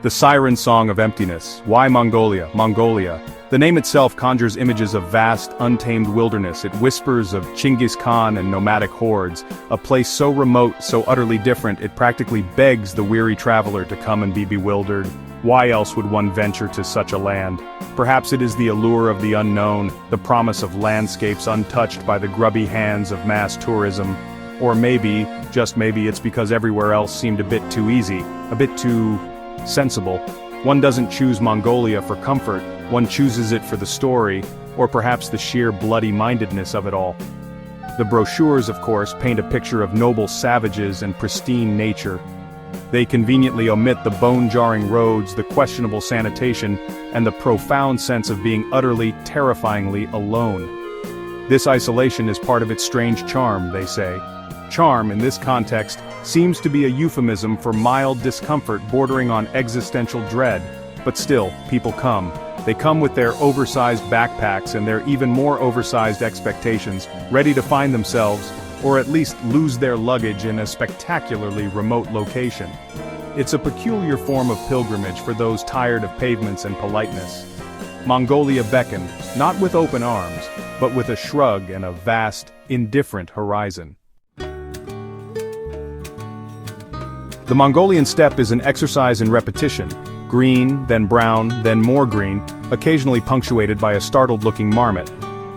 The siren song of emptiness. Why Mongolia? Mongolia. The name itself conjures images of vast, untamed wilderness. It whispers of Genghis Khan and nomadic hordes, a place so remote, so utterly different, it practically begs the weary traveler to come and be bewildered. Why else would one venture to such a land? Perhaps it is the allure of the unknown, the promise of landscapes untouched by the grubby hands of mass tourism. Or maybe, just maybe, it's because everywhere else seemed a bit too easy, a bit too sensible. One doesn't choose Mongolia for comfort, one chooses it for the story, or perhaps the sheer bloody-mindedness of it all. The brochures, of course, paint a picture of noble savages and pristine nature. They conveniently omit the bone-jarring roads, the questionable sanitation, and the profound sense of being utterly, terrifyingly alone. This isolation is part of its strange charm, they say. Charm, in this context, seems to be a euphemism for mild discomfort bordering on existential dread. But still, people come. They come with their oversized backpacks and their even more oversized expectations, ready to find themselves, or at least lose their luggage in a spectacularly remote location. It's a peculiar form of pilgrimage for those tired of pavements and politeness. Mongolia beckoned, not with open arms, but with a shrug and a vast, indifferent horizon. The Mongolian steppe is an exercise in repetition, green, then brown, then more green, occasionally punctuated by a startled-looking marmot.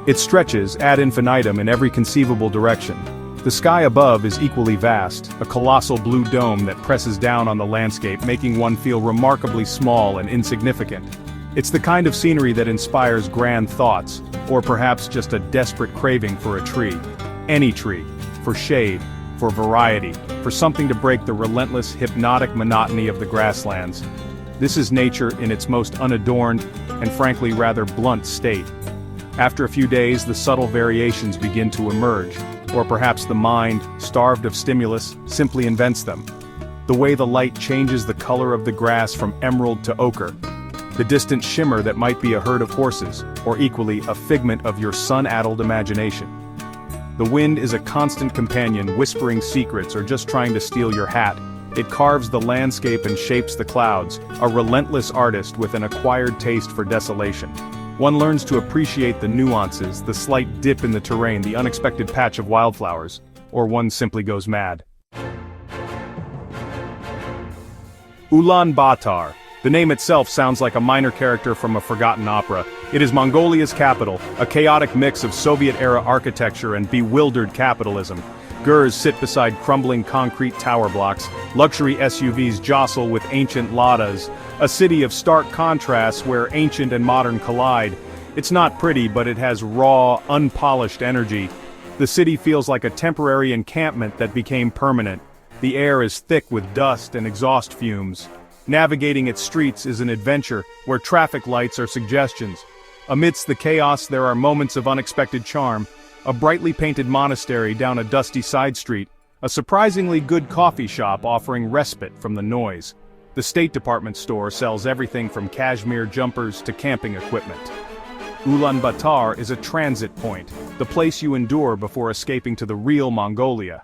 It stretches ad infinitum in every conceivable direction. The sky above is equally vast, a colossal blue dome that presses down on the landscape, making one feel remarkably small and insignificant. It's the kind of scenery that inspires grand thoughts, or perhaps just a desperate craving for a tree. Any tree. For shade. For variety, for something to break the relentless, hypnotic monotony of the grasslands. This is nature in its most unadorned, and frankly rather blunt state. After a few days, the subtle variations begin to emerge, or perhaps the mind, starved of stimulus, simply invents them. The way the light changes the color of the grass from emerald to ochre. The distant shimmer that might be a herd of horses, or equally a figment of your sun-addled imagination. The wind is a constant companion, whispering secrets or just trying to steal your hat. It carves the landscape and shapes the clouds, a relentless artist with an acquired taste for desolation. One learns to appreciate the nuances, the slight dip in the terrain, the unexpected patch of wildflowers, or one simply goes mad. Ulaanbaatar. The name itself sounds like a minor character from a forgotten opera. It is Mongolia's capital, a chaotic mix of Soviet-era architecture and bewildered capitalism. Gurs sit beside crumbling concrete tower blocks, luxury SUVs jostle with ancient ladas, a city of stark contrasts where ancient and modern collide. It's not pretty, but it has raw, unpolished energy. The city feels like a temporary encampment that became permanent. The air is thick with dust and exhaust fumes. Navigating its streets is an adventure, where traffic lights are suggestions. Amidst the chaos there are moments of unexpected charm, a brightly painted monastery down a dusty side street, a surprisingly good coffee shop offering respite from the noise. The State Department store sells everything from cashmere jumpers to camping equipment. Ulaanbaatar is a transit point, the place you endure before escaping to the real Mongolia.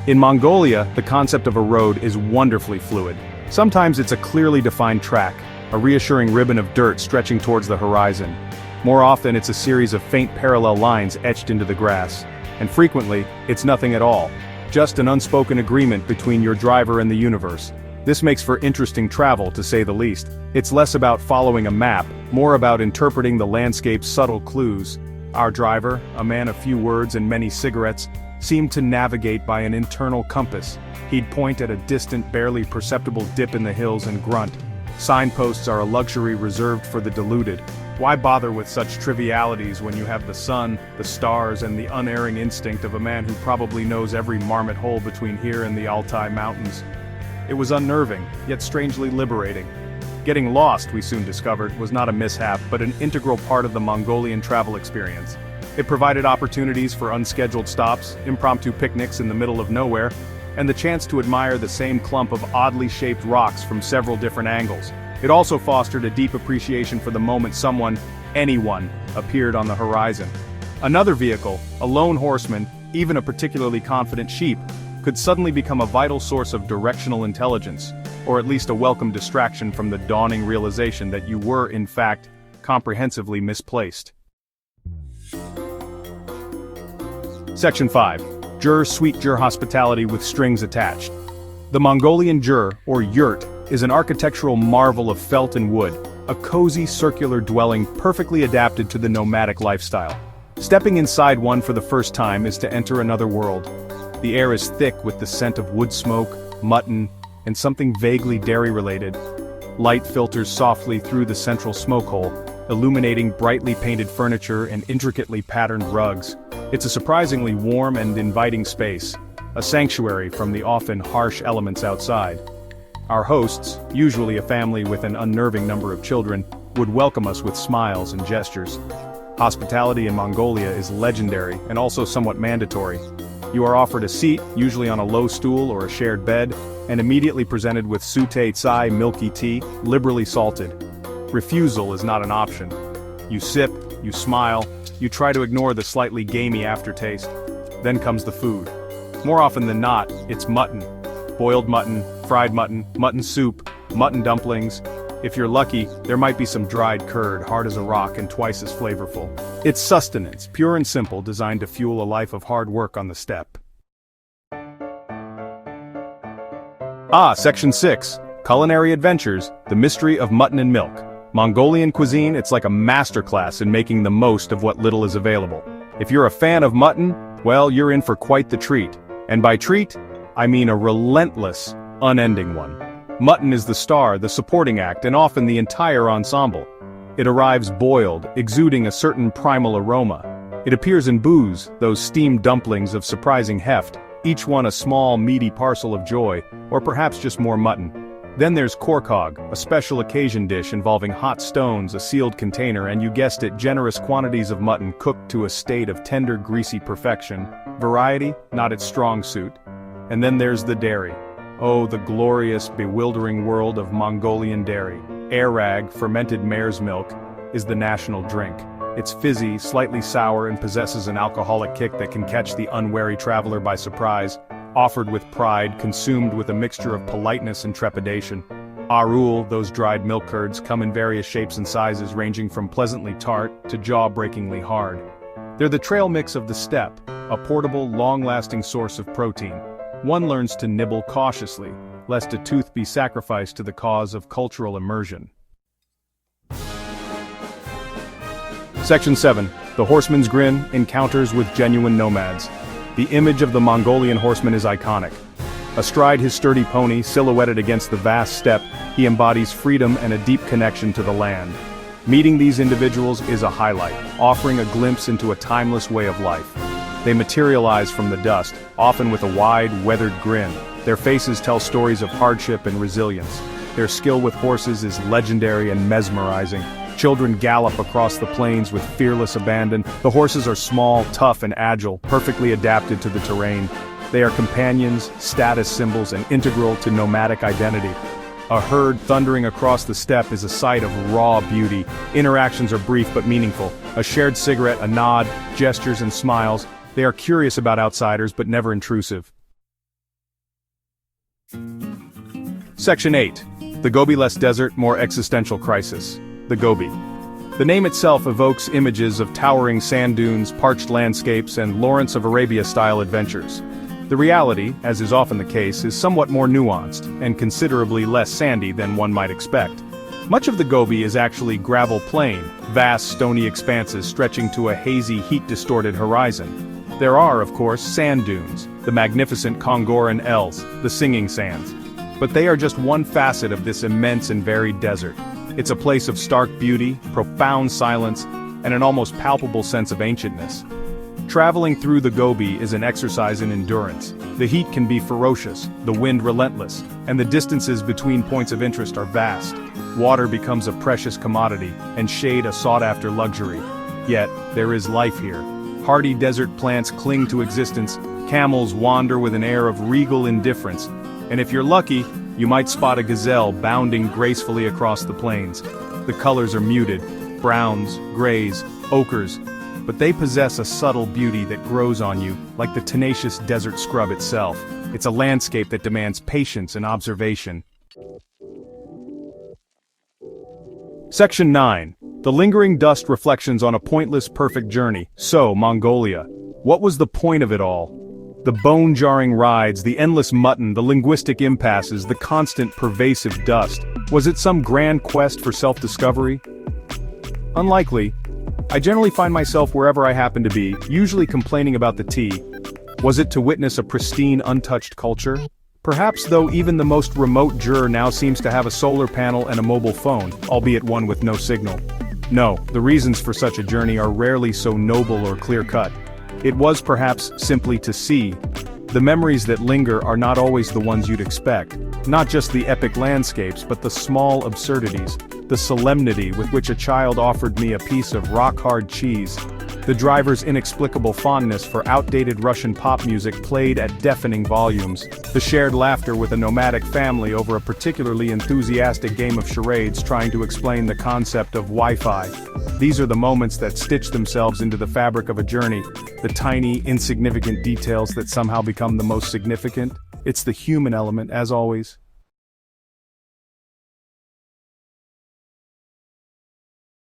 In Mongolia, the concept of a road is wonderfully fluid. Sometimes it's a clearly defined track, a reassuring ribbon of dirt stretching towards the horizon. More often it's a series of faint parallel lines etched into the grass. And frequently, it's nothing at all. Just an unspoken agreement between your driver and the universe. This makes for interesting travel, to say the least. It's less about following a map, more about interpreting the landscape's subtle clues. Our driver, a man of few words and many cigarettes, seemed to navigate by an internal compass. He'd point at a distant, barely perceptible dip in the hills and grunt. Signposts are a luxury reserved for the deluded. Why bother with such trivialities when you have the sun, the stars, and the unerring instinct of a man who probably knows every marmot hole between here and the Altai Mountains? It was unnerving, yet strangely liberating. Getting lost, we soon discovered, was not a mishap, but an integral part of the Mongolian travel experience. It provided opportunities for unscheduled stops, impromptu picnics in the middle of nowhere, and the chance to admire the same clump of oddly shaped rocks from several different angles. It also fostered a deep appreciation for the moment someone, anyone, appeared on the horizon. Another vehicle, a lone horseman, even a particularly confident sheep, could suddenly become a vital source of directional intelligence, or at least a welcome distraction from the dawning realization that you were, in fact, comprehensively misplaced. Section 5. Sweet Jur hospitality with strings attached. The Mongolian Jur, or yurt, is an architectural marvel of felt and wood, a cozy circular dwelling perfectly adapted to the nomadic lifestyle. Stepping inside one for the first time is to enter another world. The air is thick with the scent of wood smoke, mutton, and something vaguely dairy-related. Light filters softly through the central smoke hole, illuminating brightly painted furniture and intricately patterned rugs. It's a surprisingly warm and inviting space, a sanctuary from the often harsh elements outside. Our hosts, usually a family with an unnerving number of children, would welcome us with smiles and gestures. Hospitality in Mongolia is legendary and also somewhat mandatory. You are offered a seat, usually on a low stool or a shared bed, and immediately presented with sute tsai milky tea, liberally salted. Refusal is not an option. You sip, you smile, you try to ignore the slightly gamey aftertaste. Then comes the food. More often than not, it's mutton. Boiled mutton, fried mutton, mutton soup, mutton dumplings. If you're lucky, there might be some dried curd, hard as a rock and twice as flavorful. It's sustenance, pure and simple, designed to fuel a life of hard work on the steppe. Section 6. Culinary Adventures, the Mystery of Mutton and Milk. Mongolian cuisine, it's like a masterclass in making the most of what little is available. If you're a fan of mutton, well, you're in for quite the treat. And by treat, I mean a relentless, unending one. Mutton is the star, the supporting act, and often the entire ensemble. It arrives boiled, exuding a certain primal aroma. It appears in booze, those steamed dumplings of surprising heft, each one a small, meaty parcel of joy, or perhaps just more mutton. Then there's korkog, a special occasion dish involving hot stones, a sealed container, and you guessed it, generous quantities of mutton cooked to a state of tender, greasy perfection. Variety, not its strong suit. And then there's the dairy. Oh, the glorious, bewildering world of Mongolian dairy. Airag, fermented mare's milk, is the national drink. It's fizzy, slightly sour, and possesses an alcoholic kick that can catch the unwary traveler by surprise. Offered with pride, consumed with a mixture of politeness and trepidation. Arul, those dried milk curds, come in various shapes and sizes ranging from pleasantly tart to jaw-breakingly hard. They're the trail mix of the steppe, a portable, long-lasting source of protein. One learns to nibble cautiously, lest a tooth be sacrificed to the cause of cultural immersion. Section 7. The Horseman's Grin, Encounters with Genuine Nomads. The image of the Mongolian horseman is iconic. Astride his sturdy pony, silhouetted against the vast steppe, he embodies freedom and a deep connection to the land. Meeting these individuals is a highlight, offering a glimpse into a timeless way of life. They materialize from the dust, often with a wide, weathered grin. Their faces tell stories of hardship and resilience. Their skill with horses is legendary and mesmerizing. Children gallop across the plains with fearless abandon. The horses are small, tough, and agile, perfectly adapted to the terrain. They are companions, status symbols, and integral to nomadic identity. A herd thundering across the steppe is a sight of raw beauty. Interactions are brief but meaningful. A shared cigarette, a nod, gestures and smiles. They are curious about outsiders but never intrusive. Section 8. The Gobi-less desert, more existential crisis. The Gobi. The name itself evokes images of towering sand dunes, parched landscapes, and Lawrence of Arabia-style adventures. The reality, as is often the case, is somewhat more nuanced, and considerably less sandy than one might expect. Much of the Gobi is actually gravel plain, vast stony expanses stretching to a hazy, heat-distorted horizon. There are, of course, sand dunes, the magnificent Kongoran Els, the singing sands. But they are just one facet of this immense and varied desert. It's a place of stark beauty, profound silence, and an almost palpable sense of ancientness. Traveling through the Gobi is an exercise in endurance. The heat can be ferocious, the wind relentless, and the distances between points of interest are vast. Water becomes a precious commodity, and shade a sought-after luxury. Yet, there is life here. Hardy desert plants cling to existence, camels wander with an air of regal indifference, and if you're lucky, you might spot a gazelle bounding gracefully across the plains. The colors are muted, browns, grays, ochres, but they possess a subtle beauty that grows on you, like the tenacious desert scrub itself. It's a landscape that demands patience and observation. Section 9. The lingering dust reflections on a pointless perfect journey. So, Mongolia. What was the point of it all? The bone-jarring rides, the endless mutton, the linguistic impasses, the constant pervasive dust. Was it some grand quest for self-discovery? Unlikely. I generally find myself wherever I happen to be, usually complaining about the tea. Was it to witness a pristine, untouched culture? Perhaps, though, even the most remote juror now seems to have a solar panel and a mobile phone, albeit one with no signal. No, the reasons for such a journey are rarely so noble or clear-cut. It was perhaps simply to see. The memories that linger are not always the ones you'd expect. Not just the epic landscapes, but the small absurdities. The solemnity with which a child offered me a piece of rock-hard cheese. The driver's inexplicable fondness for outdated Russian pop music played at deafening volumes. The shared laughter with a nomadic family over a particularly enthusiastic game of charades trying to explain the concept of Wi-Fi. These are the moments that stitch themselves into the fabric of a journey, the tiny, insignificant details that somehow become the most significant. It's the human element, as always.